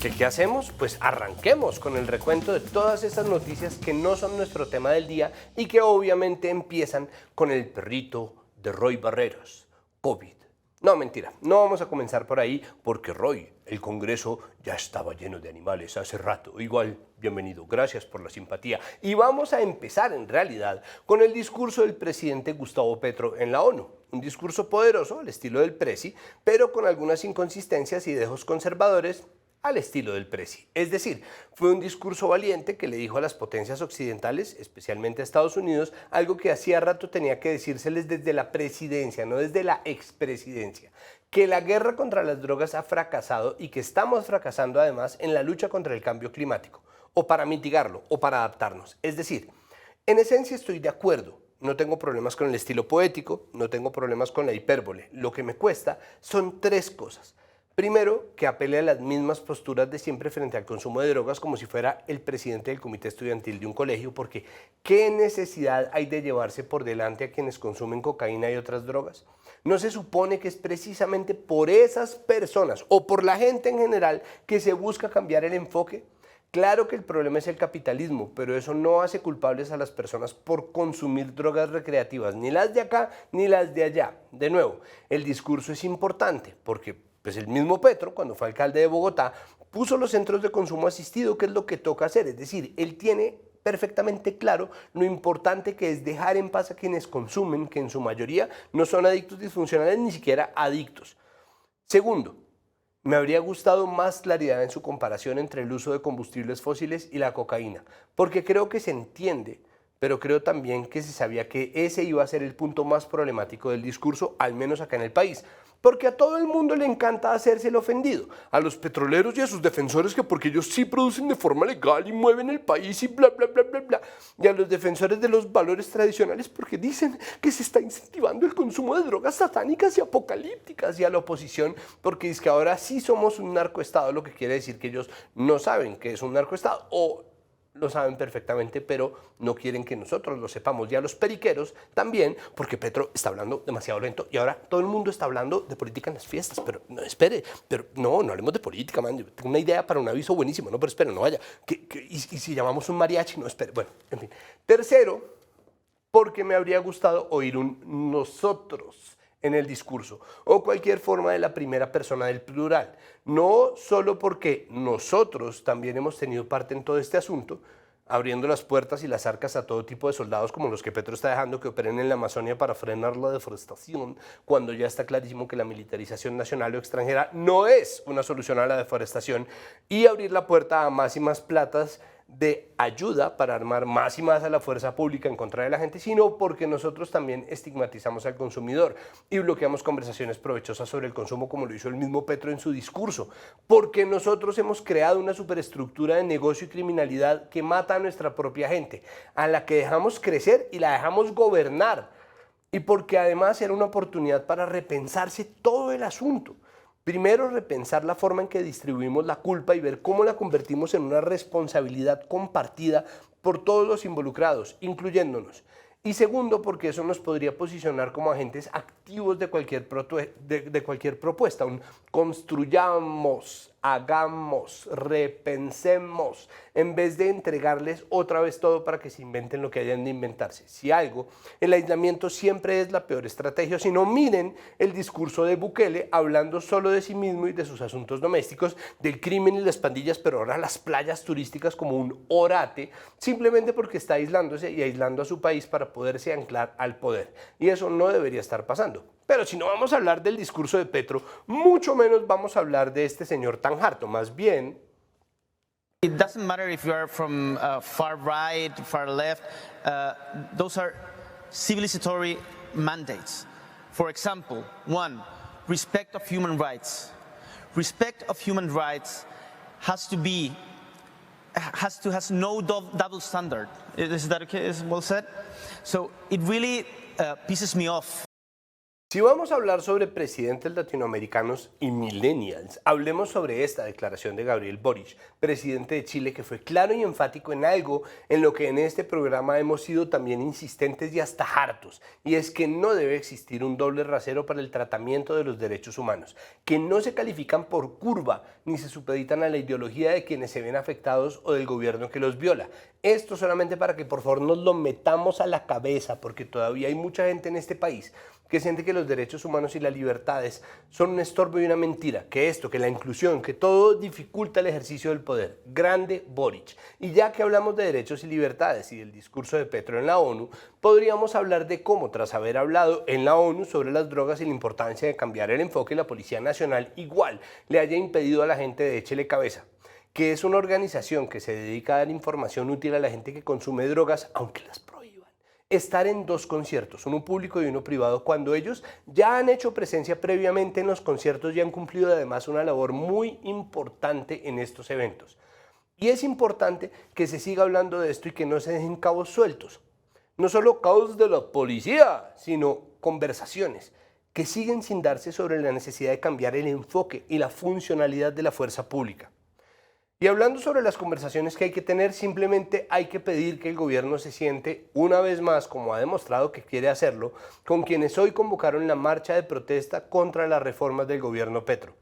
¿Qué hacemos? Pues arranquemos con el recuento de todas esas noticias que no son nuestro tema del día y que obviamente empiezan con el perrito de Roy Barreras, COVID. No, mentira, no vamos a comenzar por ahí porque Roy, el Congreso ya estaba lleno de animales hace rato. Igual, bienvenido, gracias por la simpatía. Y vamos a empezar en realidad con el discurso del presidente Gustavo Petro en la ONU. Un discurso poderoso al estilo del Presi, pero con algunas inconsistencias y dejos conservadores al estilo del Presi. Es decir, fue un discurso valiente que le dijo a las potencias occidentales, especialmente a Estados Unidos, algo que hacía rato tenía que decírseles desde la presidencia, no desde la expresidencia, que la guerra contra las drogas ha fracasado y que estamos fracasando además en la lucha contra el cambio climático, o para mitigarlo, o para adaptarnos. Es decir, en esencia estoy de acuerdo. No tengo problemas con el estilo poético, no tengo problemas con la hipérbole. Lo que me cuesta son tres cosas. Primero, que apele a las mismas posturas de siempre frente al consumo de drogas como si fuera el presidente del comité estudiantil de un colegio, porque ¿qué necesidad hay de llevarse por delante a quienes consumen cocaína y otras drogas? ¿No se supone que es precisamente por esas personas o por la gente en general que se busca cambiar el enfoque? Claro que el problema es el capitalismo, pero eso no hace culpables a las personas por consumir drogas recreativas, ni las de acá ni las de allá. De nuevo, el discurso es importante porque pues el mismo Petro, cuando fue alcalde de Bogotá, puso los centros de consumo asistido, que es lo que toca hacer. Es decir, él tiene perfectamente claro lo importante que es dejar en paz a quienes consumen, que en su mayoría no son adictos disfuncionales, ni siquiera adictos. Segundo, me habría gustado más claridad en su comparación entre el uso de combustibles fósiles y la cocaína, porque creo que se entiende, pero creo también que se sabía que ese iba a ser el punto más problemático del discurso, al menos acá en el país. Porque a todo el mundo le encanta hacerse el ofendido, a los petroleros y a sus defensores que porque ellos sí producen de forma legal y mueven el país y bla, bla, bla, bla, bla. Y a los defensores de los valores tradicionales porque dicen que se está incentivando el consumo de drogas satánicas y apocalípticas. Y a la oposición porque es que ahora sí somos un narcoestado, lo que quiere decir que ellos no saben que es un narcoestado o lo saben perfectamente, pero no quieren que nosotros lo sepamos. Y a los periqueros también, porque Petro está hablando demasiado lento y ahora todo el mundo está hablando de política en las fiestas. Pero no, espere, pero no hablemos de política, man. Yo tengo una idea para un aviso buenísimo, no, pero espere, no vaya. Y si llamamos un mariachi, no, espere. Bueno, en fin. Tercero, porque me habría gustado oír un nosotros en el discurso o cualquier forma de la primera persona del plural. No solo porque nosotros también hemos tenido parte en todo este asunto, abriendo las puertas y las arcas a todo tipo de soldados como los que Petro está dejando que operen en la Amazonia para frenar la deforestación, cuando ya está clarísimo que la militarización nacional o extranjera no es una solución a la deforestación, y abrir la puerta a más y más platas de ayuda para armar más y más a la fuerza pública en contra de la gente, sino porque nosotros también estigmatizamos al consumidor y bloqueamos conversaciones provechosas sobre el consumo como lo hizo el mismo Petro en su discurso, porque nosotros hemos creado una superestructura de negocio y criminalidad que mata a nuestra propia gente, a la que dejamos crecer y la dejamos gobernar, y porque además era una oportunidad para repensarse todo el asunto. Primero, repensar la forma en que distribuimos la culpa y ver cómo la convertimos en una responsabilidad compartida por todos los involucrados, incluyéndonos. Y segundo, porque eso nos podría posicionar como agentes activos de cualquier propuesta. Construyamos, hagamos, repensemos, en vez de entregarles otra vez todo para que se inventen lo que hayan de inventarse. Si algo, el aislamiento siempre es la peor estrategia. Si no, miren el discurso de Bukele hablando solo de sí mismo y de sus asuntos domésticos, del crimen y las pandillas, pero ahora las playas turísticas como un orate, simplemente porque está aislándose y aislando a su país para poderse anclar al poder. Y eso no debería estar pasando. Pero si no vamos a hablar del discurso de Petro, mucho menos vamos a hablar de este señor tan harto. Más bien, it doesn't matter if you are from far right, far left. Those are civilizatory mandates. For example, one, respect of human rights. Respect of human rights has no double standard. Is that okay? Is well said? So it really pisses me off Si vamos a hablar sobre presidentes latinoamericanos y millennials, hablemos sobre esta declaración de Gabriel Boric, presidente de Chile, que fue claro y enfático en algo en lo que en este programa hemos sido también insistentes y hasta hartos, y es que no debe existir un doble rasero para el tratamiento de los derechos humanos, que no se califican por curva ni se supeditan a la ideología de quienes se ven afectados o del gobierno que los viola. Esto solamente para que por favor nos lo metamos a la cabeza, porque todavía hay mucha gente en este país que siente que los derechos humanos y las libertades son un estorbo y una mentira, que esto, que la inclusión, que todo dificulta el ejercicio del poder. Grande Boric. Y ya que hablamos de derechos y libertades y del discurso de Petro en la ONU, podríamos hablar de cómo, tras haber hablado en la ONU sobre las drogas y la importancia de cambiar el enfoque, la Policía Nacional igual le haya impedido a la gente de Échele Cabeza, que es una organización que se dedica a dar información útil a la gente que consume drogas, aunque las prohíban, estar en dos conciertos, uno público y uno privado, cuando ellos ya han hecho presencia previamente en los conciertos y han cumplido además una labor muy importante en estos eventos. Y es importante que se siga hablando de esto y que no se dejen cabos sueltos. No solo cabos de la policía, sino conversaciones que siguen sin darse sobre la necesidad de cambiar el enfoque y la funcionalidad de la fuerza pública. Y hablando sobre las conversaciones que hay que tener, simplemente hay que pedir que el gobierno se siente una vez más, como ha demostrado que quiere hacerlo, con quienes hoy convocaron la marcha de protesta contra las reformas del gobierno Petro.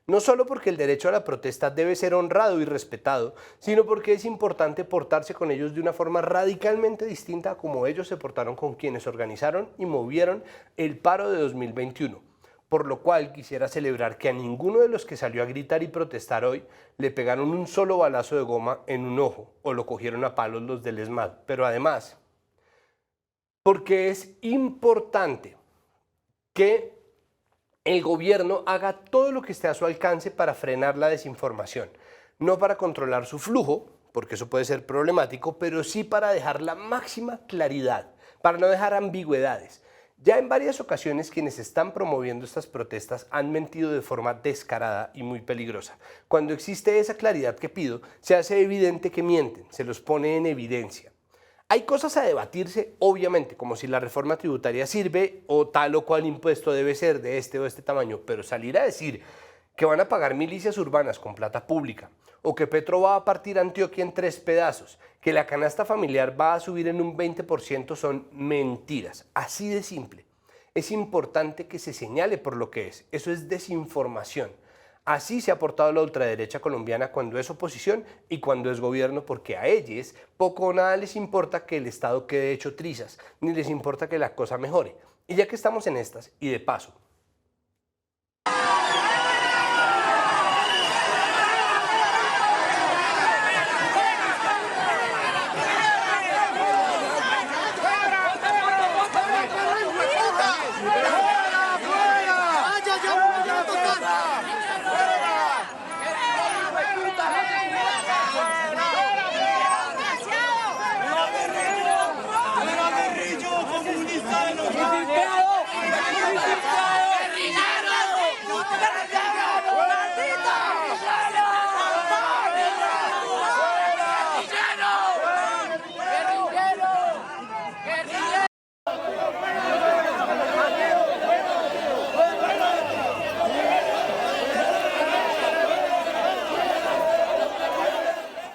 No solo porque el derecho a la protesta debe ser honrado y respetado, sino porque es importante portarse con ellos de una forma radicalmente distinta a como ellos se portaron con quienes organizaron y movieron el paro de 2021. Por lo cual quisiera celebrar que a ninguno de los que salió a gritar y protestar hoy le pegaron un solo balazo de goma en un ojo o lo cogieron a palos los del ESMAD. Pero además, porque es importante que el gobierno haga todo lo que esté a su alcance para frenar la desinformación, no para controlar su flujo, porque eso puede ser problemático, pero sí para dejar la máxima claridad, para no dejar ambigüedades. Ya en varias ocasiones quienes están promoviendo estas protestas han mentido de forma descarada y muy peligrosa. Cuando existe esa claridad que pido, se hace evidente que mienten, se los pone en evidencia. Hay cosas a debatirse, obviamente, como si la reforma tributaria sirve o tal o cual impuesto debe ser de este o este tamaño, pero salir a decir que van a pagar milicias urbanas con plata pública, o que Petro va a partir Antioquia en 3 pedazos, que la canasta familiar va a subir en un 20% son mentiras, así de simple. Es importante que se señale por lo que es, eso es desinformación. Así se ha portado la ultraderecha colombiana cuando es oposición y cuando es gobierno, porque a ellos poco o nada les importa que el Estado quede hecho trizas, ni les importa que la cosa mejore. Y ya que estamos en estas, y de paso,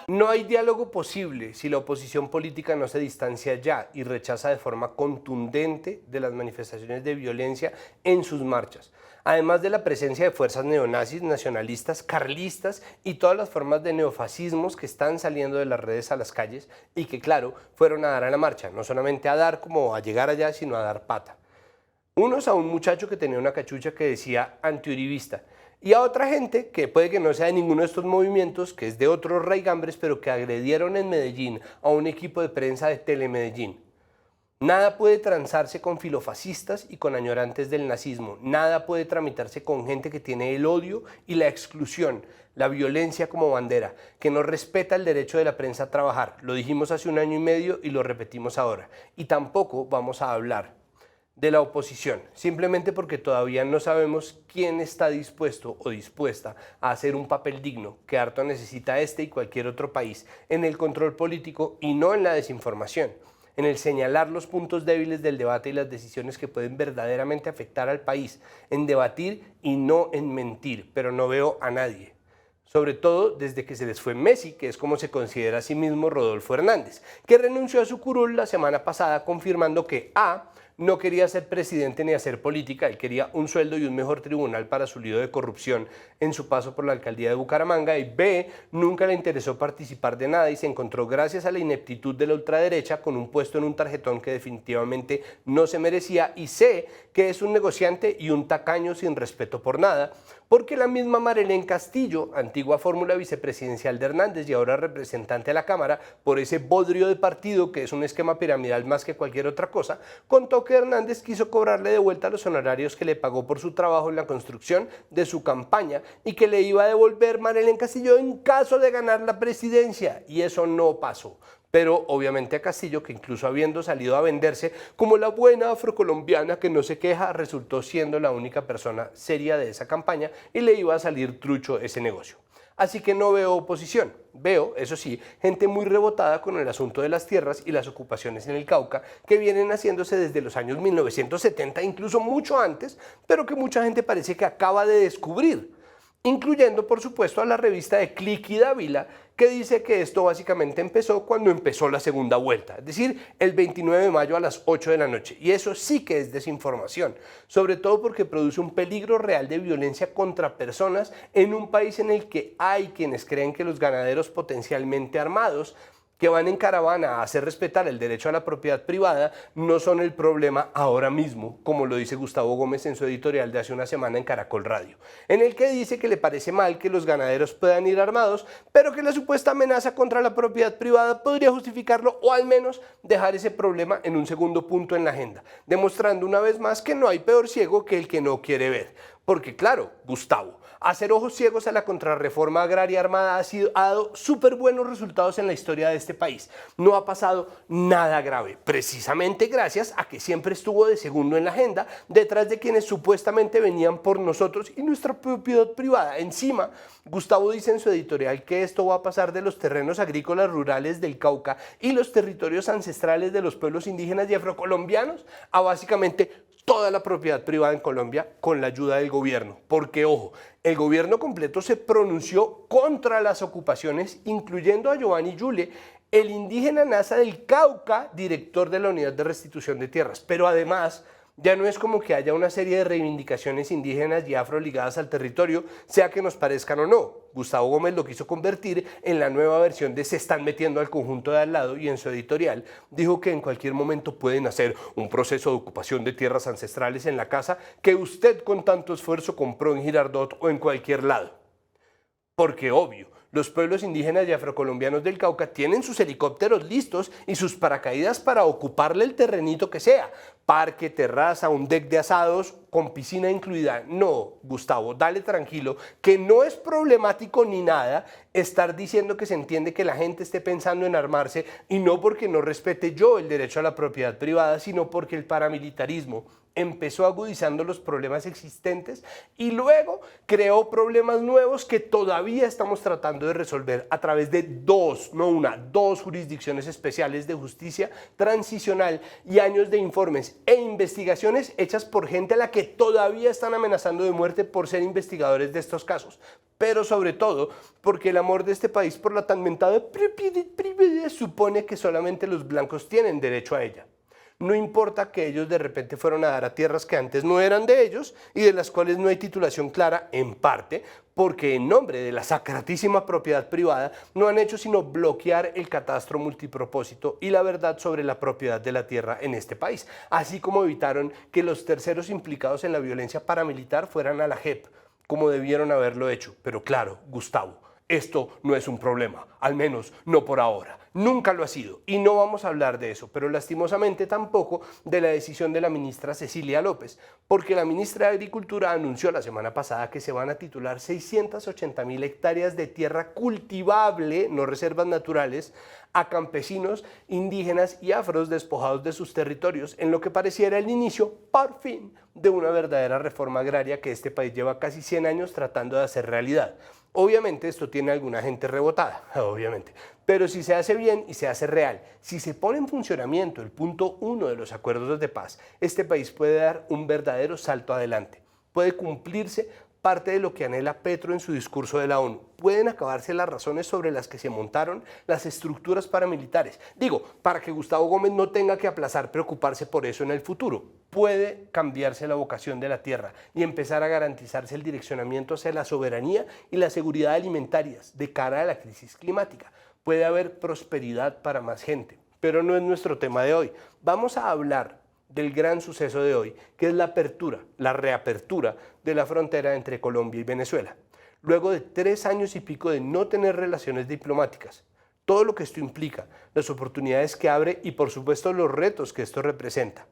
no hay diálogo posible si la oposición política no se distancia ya y rechaza de forma contundente de las manifestaciones de violencia en sus marchas, además de la presencia de fuerzas neonazis, nacionalistas, carlistas y todas las formas de neofascismos que están saliendo de las redes a las calles y que, claro, fueron a dar a la marcha, no solamente a dar como a llegar allá, sino a dar pata. Unos a un muchacho que tenía una cachucha que decía antiuribista, y a otra gente que puede que no sea de ninguno de estos movimientos, que es de otros raigambres, pero que agredieron en Medellín a un equipo de prensa de Telemedellín. Nada puede transarse con filofascistas y con añorantes del nazismo. Nada puede tramitarse con gente que tiene el odio y la exclusión, la violencia como bandera, que no respeta el derecho de la prensa a trabajar. Lo dijimos hace 1 año y medio y lo repetimos ahora. Y tampoco vamos a hablar de la oposición, simplemente porque todavía no sabemos quién está dispuesto o dispuesta a hacer un papel digno que harto necesita este y cualquier otro país en el control político y no en la desinformación, en el señalar los puntos débiles del debate y las decisiones que pueden verdaderamente afectar al país, en debatir y no en mentir, pero no veo a nadie. Sobre todo desde que se les fue Messi, que es como se considera a sí mismo Rodolfo Hernández, que renunció a su curul la semana pasada confirmando que A, no quería ser presidente ni hacer política, él quería un sueldo y un mejor tribunal para su lío de corrupción en su paso por la alcaldía de Bucaramanga, y B, nunca le interesó participar de nada y se encontró, gracias a la ineptitud de la ultraderecha, con un puesto en un tarjetón que definitivamente no se merecía, y C, que es un negociante y un tacaño sin respeto por nada, porque la misma Marlene Castillo, antigua fórmula vicepresidencial de Hernández y ahora representante a la Cámara, por ese bodrio de partido que es un esquema piramidal más que cualquier otra cosa, contó que Hernández quiso cobrarle de vuelta los honorarios que le pagó por su trabajo en la construcción de su campaña y que le iba a devolver Marlene Castillo en caso de ganar la presidencia, y eso no pasó. Pero obviamente a Castillo, que incluso habiendo salido a venderse como la buena afrocolombiana que no se queja, resultó siendo la única persona seria de esa campaña y le iba a salir trucho ese negocio. Así que no veo oposición, veo, eso sí, gente muy rebotada con el asunto de las tierras y las ocupaciones en el Cauca, que vienen haciéndose desde los años 1970, incluso mucho antes, pero que mucha gente parece que acaba de descubrir, incluyendo por supuesto a la revista de Clicky Dávila, que dice que esto básicamente empezó cuando empezó la segunda vuelta, es decir, el 29 de mayo a las 8 de la noche, y eso sí que es desinformación, sobre todo porque produce un peligro real de violencia contra personas en un país en el que hay quienes creen que los ganaderos potencialmente armados que van en caravana a hacer respetar el derecho a la propiedad privada no son el problema ahora mismo, como lo dice Gustavo Gómez en su editorial de hace una semana en Caracol Radio, en el que dice que le parece mal que los ganaderos puedan ir armados, pero que la supuesta amenaza contra la propiedad privada podría justificarlo o al menos dejar ese problema en un segundo punto en la agenda, demostrando una vez más que no hay peor ciego que el que no quiere ver. Porque claro, Gustavo, hacer ojos ciegos a la contrarreforma agraria armada ha dado súper buenos resultados en la historia de este país. No ha pasado nada grave, precisamente gracias a que siempre estuvo de segundo en la agenda, detrás de quienes supuestamente venían por nosotros y nuestra propiedad privada. Encima, Gustavo dice en su editorial que esto va a pasar de los terrenos agrícolas rurales del Cauca y los territorios ancestrales de los pueblos indígenas y afrocolombianos a básicamente toda la propiedad privada en Colombia con la ayuda del gobierno, porque ojo, el gobierno completo se pronunció contra las ocupaciones, incluyendo a Giovanni Yule, el indígena Nasa del Cauca, director de la Unidad de Restitución de Tierras, pero además ya no es como que haya una serie de reivindicaciones indígenas y afro ligadas al territorio, sea que nos parezcan o no. Gustavo Gómez lo quiso convertir en la nueva versión de se están metiendo al conjunto de al lado, y en su editorial dijo que en cualquier momento pueden hacer un proceso de ocupación de tierras ancestrales en la casa que usted con tanto esfuerzo compró en Girardot o en cualquier lado. Porque obvio, los pueblos indígenas y afrocolombianos del Cauca tienen sus helicópteros listos y sus paracaídas para ocuparle el terrenito que sea, parque, terraza, un deck de asados con piscina incluida. No, Gustavo, dale tranquilo, que no es problemático ni nada estar diciendo que se entiende que la gente esté pensando en armarse, y no porque no respete yo el derecho a la propiedad privada, sino porque el paramilitarismo empezó agudizando los problemas existentes y luego creó problemas nuevos que todavía estamos tratando de resolver a través de dos jurisdicciones especiales de justicia transicional y años de informes e investigaciones hechas por gente a la que todavía están amenazando de muerte por ser investigadores de estos casos, pero sobre todo porque el amor de este país por la tan mentada propiedad supone que solamente los blancos tienen derecho a ella. No importa que ellos de repente fueron a dar a tierras que antes no eran de ellos y de las cuales no hay titulación clara, en parte porque en nombre de la sacratísima propiedad privada no han hecho sino bloquear el catastro multipropósito y la verdad sobre la propiedad de la tierra en este país, así como evitaron que los terceros implicados en la violencia paramilitar fueran a la JEP, como debieron haberlo hecho. Pero claro, Gustavo, esto no es un problema, al menos no por ahora. Nunca lo ha sido y no vamos a hablar de eso, pero lastimosamente tampoco de la decisión de la ministra Cecilia López, porque la ministra de Agricultura anunció la semana pasada que se van a titular 680.000 hectáreas de tierra cultivable, no reservas naturales, a campesinos, indígenas y afros despojados de sus territorios, en lo que pareciera el inicio, por fin, de una verdadera reforma agraria que este país lleva casi 100 años tratando de hacer realidad. Obviamente esto tiene alguna gente rebotada, obviamente, pero si se hace bien y se hace real, si se pone en funcionamiento el punto 1 de los acuerdos de paz, este país puede dar un verdadero salto adelante. Puede cumplirse parte de lo que anhela Petro en su discurso de la ONU. Pueden acabarse las razones sobre las que se montaron las estructuras paramilitares. Digo, para que Gustavo Gómez no tenga que aplazar preocuparse por eso en el futuro. Puede cambiarse la vocación de la tierra y empezar a garantizarse el direccionamiento hacia la soberanía y la seguridad alimentarias de cara a la crisis climática. Puede haber prosperidad para más gente, pero no es nuestro tema de hoy. Vamos a hablar del gran suceso de hoy, que es la reapertura de la frontera entre Colombia y Venezuela. Luego de 3 años y pico de no tener relaciones diplomáticas, todo lo que esto implica, las oportunidades que abre y por supuesto los retos que esto representa.